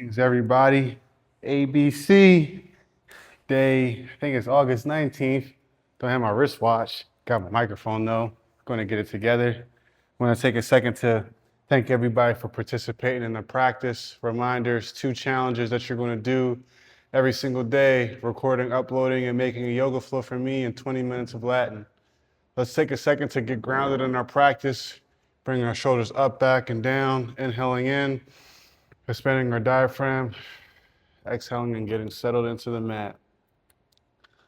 Greetings, everybody. ABC day, I think it's August 19th. Don't have my wristwatch. Got my microphone though. Going to get it together. I want to take a second to thank everybody for participating in the practice. Reminders, 2 challenges that you're going to do every single day: recording, uploading, and making a yoga flow for me, and 20 minutes of Latin. Let's take a second to get grounded in our practice. Bring our shoulders up, back, and down. Inhaling in, expanding our diaphragm. Exhaling and getting settled into the mat.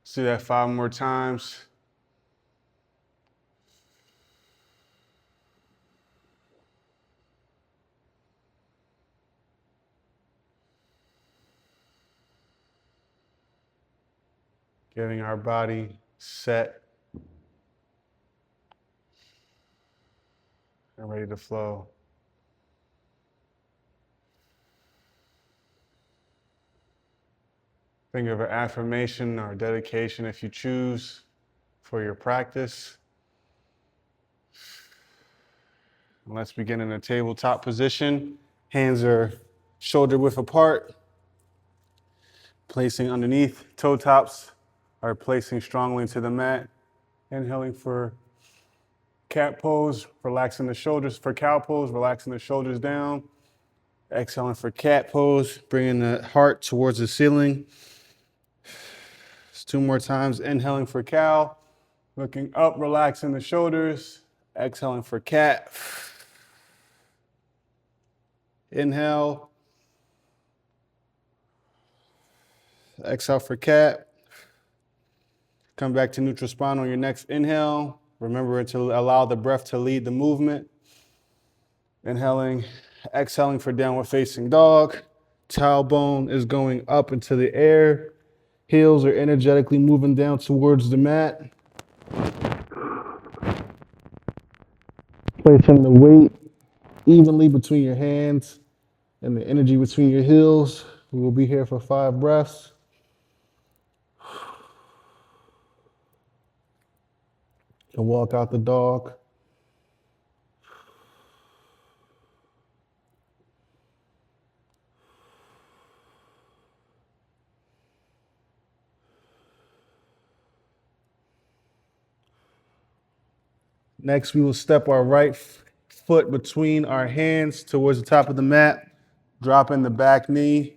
Let's do that 5 more times. Getting our body set and ready to flow. Think of an affirmation or dedication if you choose for your practice. And let's begin in a tabletop position. Hands are shoulder width apart. Placing underneath, toe tops are placing strongly into the mat. Inhaling for cat pose, relaxing the shoulders. For cow pose, relaxing the shoulders down. Exhaling for cat pose, bringing the heart towards the ceiling. 2 more times. Inhaling for cow, looking up, relaxing the shoulders. Exhaling for cat. Inhale. Exhale for cat. Come back to neutral spine on your next inhale. Remember to allow the breath to lead the movement. Inhaling, exhaling for downward facing dog. Tailbone is going up into the air. Heels are energetically moving down towards the mat. Placing the weight evenly between your hands and the energy between your heels. We will be here for 5 breaths. And walk out the dog. Next, we will step our right foot between our hands towards the top of the mat, dropping the back knee,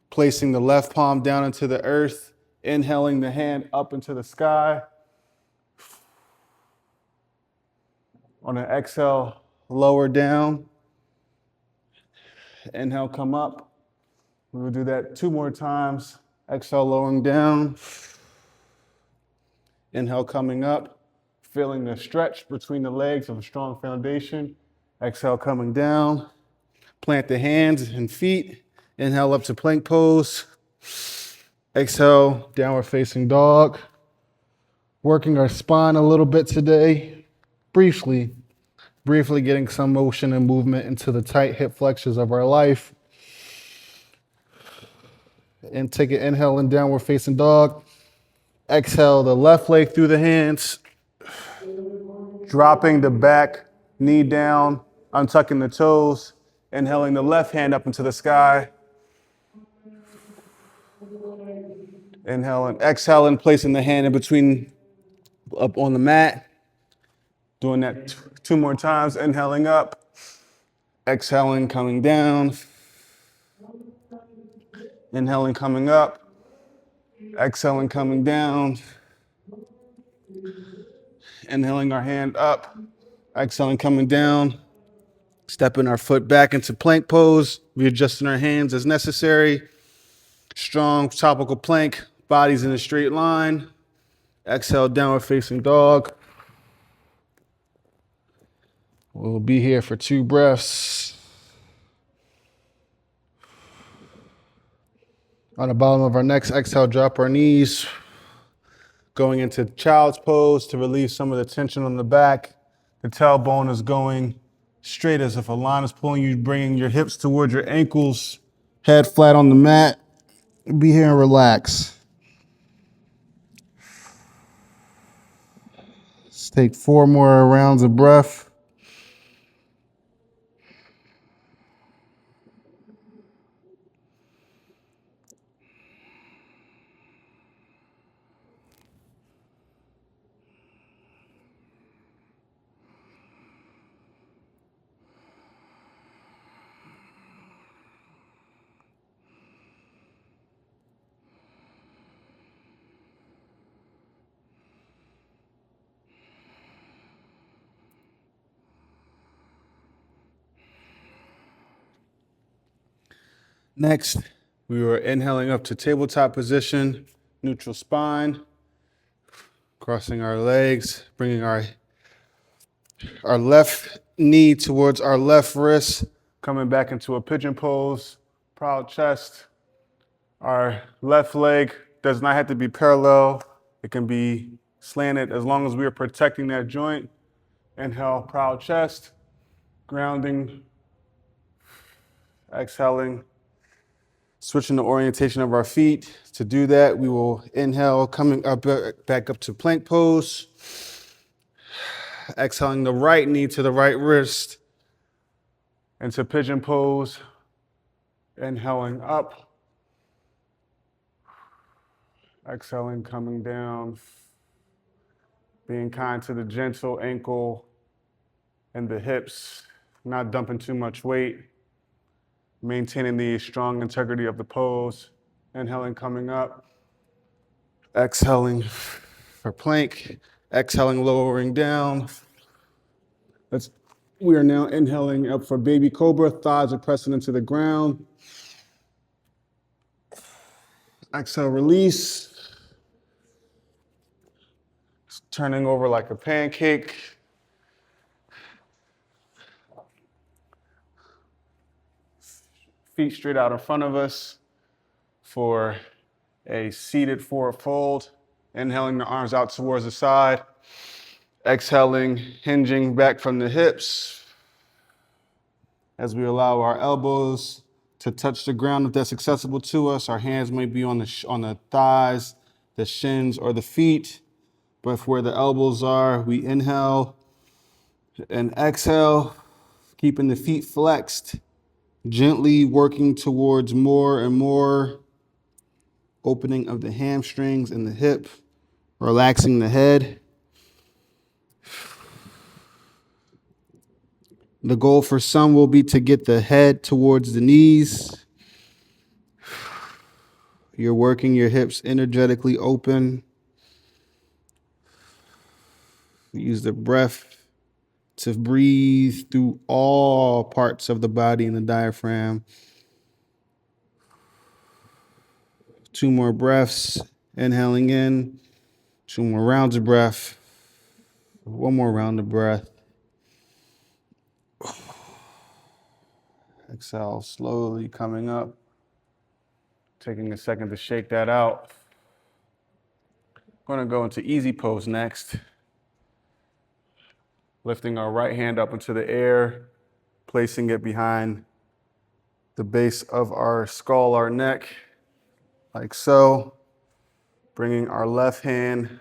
placing the left palm down into the earth, inhaling the hand up into the sky. On an exhale, lower down. Inhale, come up. We will do that 2 more times. Exhale, lowering down. Inhale, coming up. Feeling the stretch between the legs of a strong foundation. Exhale, coming down. Plant the hands and feet. Inhale up to plank pose. Exhale, downward facing dog. Working our spine a little bit today. Briefly getting some motion and movement into the tight hip flexors of our life. And take an inhale in downward facing dog. Exhale the left leg through the hands. Dropping the back knee down, untucking the toes. Inhaling the left hand up into the sky. Inhaling, exhaling, placing the hand in between, up on the mat. Doing that 2 more times. Inhaling up, exhaling, coming down. Inhaling, coming up, exhaling, coming down. Inhaling our hand up, exhaling, coming down. Stepping our foot back into plank pose. Readjusting our hands as necessary. Strong topical plank, bodies in a straight line. Exhale, downward facing dog. We'll be here for 2 breaths. On the bottom of our next exhale, drop our knees. Going into child's pose to relieve some of the tension on the back. The tailbone is going straight as if a line is pulling you, bringing your hips towards your ankles. Head flat on the mat. Be here and relax. Let's take 4 more rounds of breath. Next, we were inhaling up to tabletop position, neutral spine, crossing our legs, bringing our left knee towards our left wrist, coming back into a pigeon pose, proud chest. Our left leg does not have to be parallel. It can be slanted as long as we are protecting that joint. Inhale, proud chest, grounding, exhaling, switching the orientation of our feet. To do that, we will inhale, coming up back up to plank pose. Exhaling the right knee to the right wrist into pigeon pose. Inhaling up. Exhaling, coming down. Being kind to the gentle ankle and the hips, not dumping too much weight. Maintaining the strong integrity of the pose. Inhaling, coming up. Exhaling for plank. Exhaling, lowering down. We are now inhaling up for baby cobra. Thighs are pressing into the ground. Exhale, release. Turning over like a pancake. Feet straight out in front of us for a seated forward fold. Inhaling the arms out towards the side. Exhaling, hinging back from the hips as we allow our elbows to touch the ground if that's accessible to us. Our hands may be on the thighs, the shins, or the feet. But where the elbows are, we inhale and exhale, keeping the feet flexed, gently working towards more and more opening of the hamstrings and the hip, relaxing the head. The goal for some will be to get the head towards the knees. You're working your hips energetically open. Use the breath to breathe through all parts of the body and the diaphragm. 2 more breaths, inhaling in, 2 more rounds of breath, 1 more round of breath. Exhale, slowly coming up, taking a second to shake that out. Going to go into easy pose next. Lifting our right hand up into the air, placing it behind the base of our skull, our neck, like so. Bringing our left hand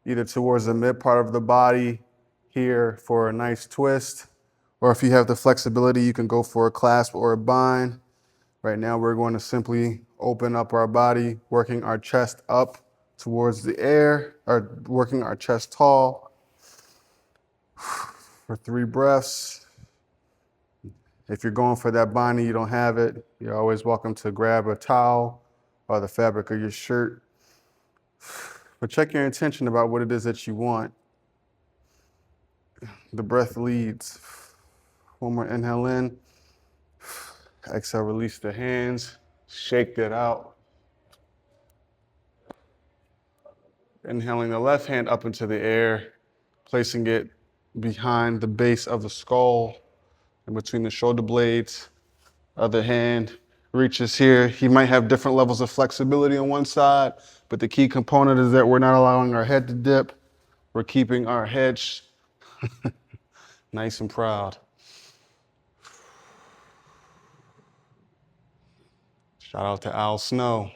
either towards the mid part of the body here for a nice twist, or if you have the flexibility, you can go for a clasp or a bind. Right now, we're going to simply open up our body, working our chest up towards the air, or working our chest tall for 3 breaths. If you're going for that bind and you don't have it, you're always welcome to grab a towel or the fabric of your shirt. But check your intention about what it is that you want. The breath leads. 1 more inhale in. Exhale, release the hands. Shake that out. Inhaling the left hand up into the air, placing it behind the base of the skull and between the shoulder blades. Other hand reaches here. You might have different levels of flexibility on one side, but the key component is that we're not allowing our head to dip. We're keeping our head nice and proud. Shout out to Al Snow.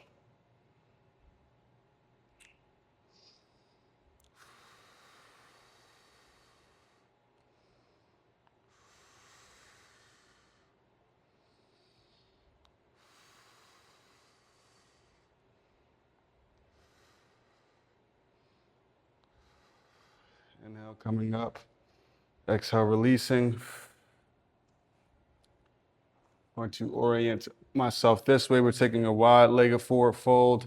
Inhale, coming up. Exhale, releasing. Going to orient myself this way. We're taking a wide-legged forward fold.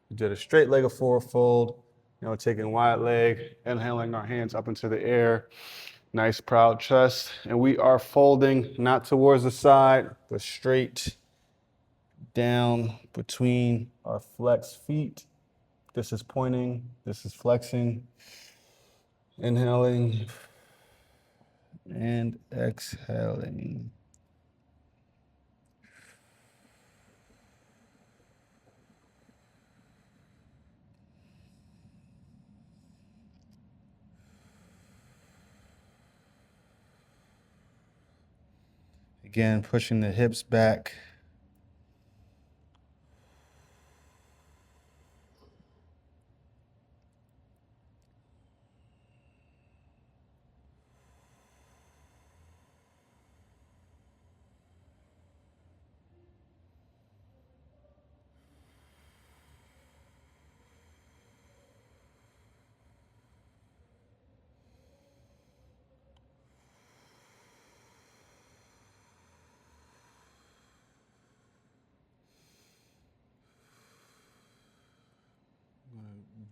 We did a straight-legged forward fold. Now we're taking wide leg, inhaling our hands up into the air. Nice, proud chest. And we are folding not towards the side, but straight down between our flexed feet. This is pointing, this is flexing. Inhaling and exhaling. Again, pushing the hips back.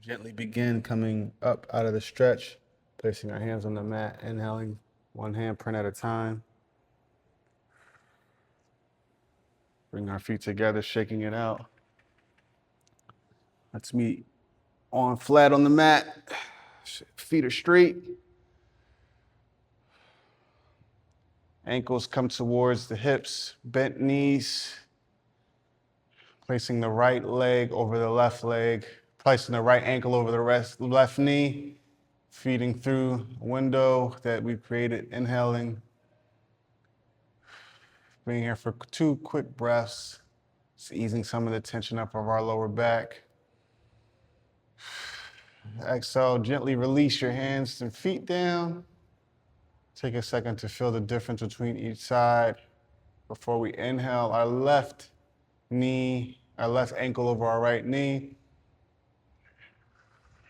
Gently begin coming up out of the stretch, placing our hands on the mat, inhaling one handprint at a time. Bring our feet together, shaking it out. Let's meet on flat on the mat. Feet are straight. Ankles come towards the hips, bent knees. Placing the right leg over the left leg, placing the right ankle over the left knee, feeding through a window that we've created, inhaling. Being here for 2 quick breaths, just easing some of the tension up of our lower back. Exhale, gently release your hands and feet down. Take a second to feel the difference between each side. Before we inhale, our left ankle over our right knee.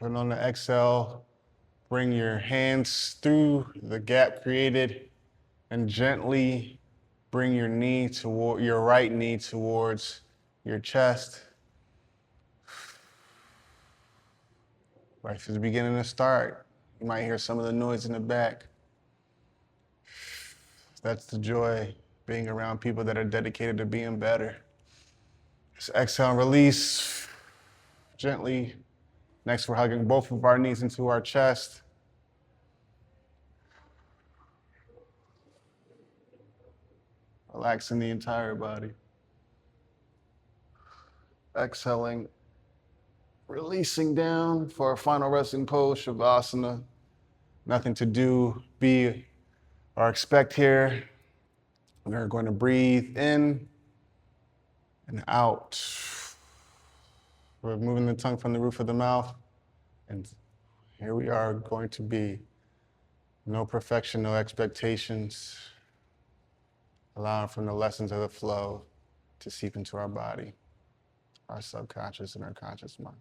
And on the exhale, bring your hands through the gap created and gently bring your right knee towards your chest. Life is beginning to start. You might hear some of the noise in the back. That's the joy, being around people that are dedicated to being better. Just exhale and release. Gently. Next, we're hugging both of our knees into our chest. Relaxing the entire body. Exhaling, releasing down for our final resting pose, Shavasana. Nothing to do, be, or expect here. We're going to breathe in and out. We're moving the tongue from the roof of the mouth. And here we are going to be. No perfection, no expectations. Allowing from the lessons of the flow to seep into our body, our subconscious and our conscious mind.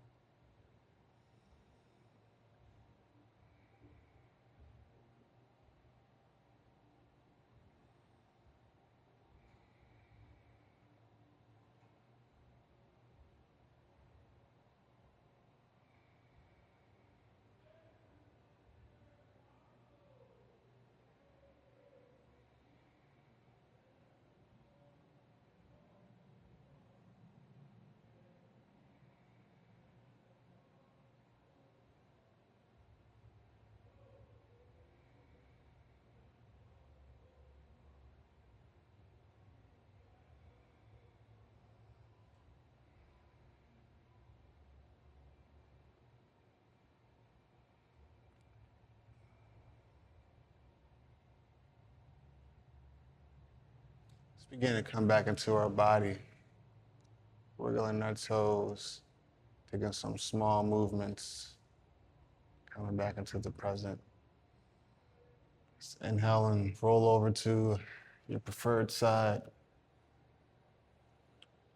Let's begin to come back into our body, wiggling our toes, taking some small movements, coming back into the present. Just inhale and roll over to your preferred side.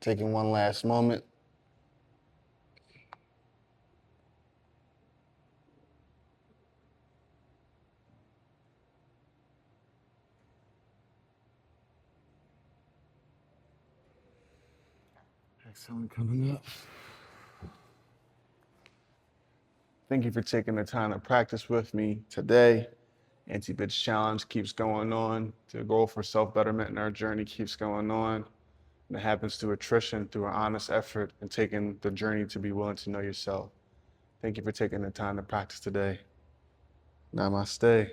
Taking one last moment. Exhaling, coming up. Thank you for taking the time to practice with me today. Anti-Bitch Challenge keeps going on. The goal for self-betterment in our journey keeps going on. And it happens through attrition, through an honest effort, and taking the journey to be willing to know yourself. Thank you for taking the time to practice today. Namaste.